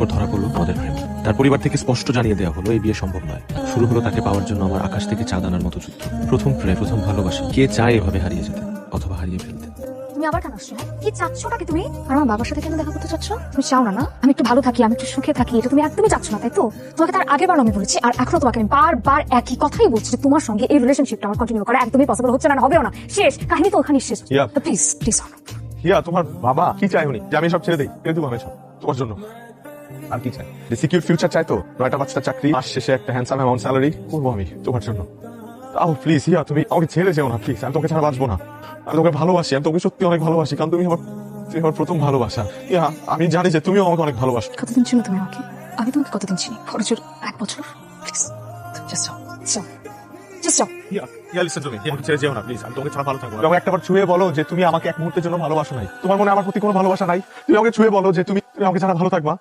তারপর ধরা পড়লো আমাদের প্রেম। তার পরিবার থেকে স্পষ্ট জানিয়ে দেওয়া হলো এই বিয়ে সম্ভব নয়। শুরু হলো তাকে পাওয়ার জন্য আমার আকাশ থেকে চাঁদ আনার মতো যুদ্ধ। প্রথম প্রেম, প্রথম ভালোবাসা, কে চায় এভাবে হারিয়ে যেতে অথবা হারিয়ে ফেলতে? তুমি আবার কেন আসছো? কি চাচ্ছোটা কি তুমি? আর আমার বাবার সাথে কেন দেখা করতে চাচ্ছ? তুমি চাও না না আমি একটু ভালো থাকি, আমি একটু সুখে থাকি, এটা তুমি একদমই চাচ্ছ না, তাই তো? তোমাকে তার আগেবার আমি বলেছি, আর এখনো তোমাকে আমি বারবার একই কথাই বলছি যে তোমার সঙ্গে এই রিলেশনশিপটা আমার কন্টিনিউ করা একদমই পসিবল হচ্ছে না, হবেও না। শেষ কাহিনী তো ওখানে শেষ। Yeah. প্লিজ প্লিজ হিয়া, তোমার বাবা কি চায় উনি? যে আমি সব ছেড়ে দিই? কেন তুমি সব তোমার জন্য? আর কি চাই? সিকিউর ফিউচার চাই তো? 9টা 5টা চাকরি, মাস শেষে একটা হ্যান্ডসাম অ্যামাউন্ট স্যালারি করবো আমি তোমার জন্য। তাও প্লিজ হিয়া, তুমি আমাকে ছেড়ে যেও না প্লিজ। আমি তোকে ছাড়া বাঁচবো না। আমি তোকে ভালোবাসি, আমি তোকে সত্যি অনেক ভালোবাসি, কারণ তুমি আমার প্রথম ভালোবাসা। হিয়া, আমি জানি যে তুমিও আমাকে অনেক ভালোবাসো। কতদিন ছিল তুমি আমাকে? আমি তোমাকে কতদিন চিনি? খরচের 1 বছর। প্লিজ জাস্ট যাও, জাস্ট যাও। হিয়া, হিয়া লিসেন টু মি। হিয়া, ছেড়ে যেও না প্লিজ। আমি তোকে ছাড়া ভালো থাকবো না। আমাকে একটাবার ছুঁয়ে বলো যে তুমি আমাকে এক মুহূর্তের জন্য ভালোবাসো নাই। তোমার মনে আমার প্রতি কোনো ভালোবাসা নাই? তুমি আমাকে ছুঁয়ে বলো যে তুমি আমাকে ছাড়া ভালো থাকবা।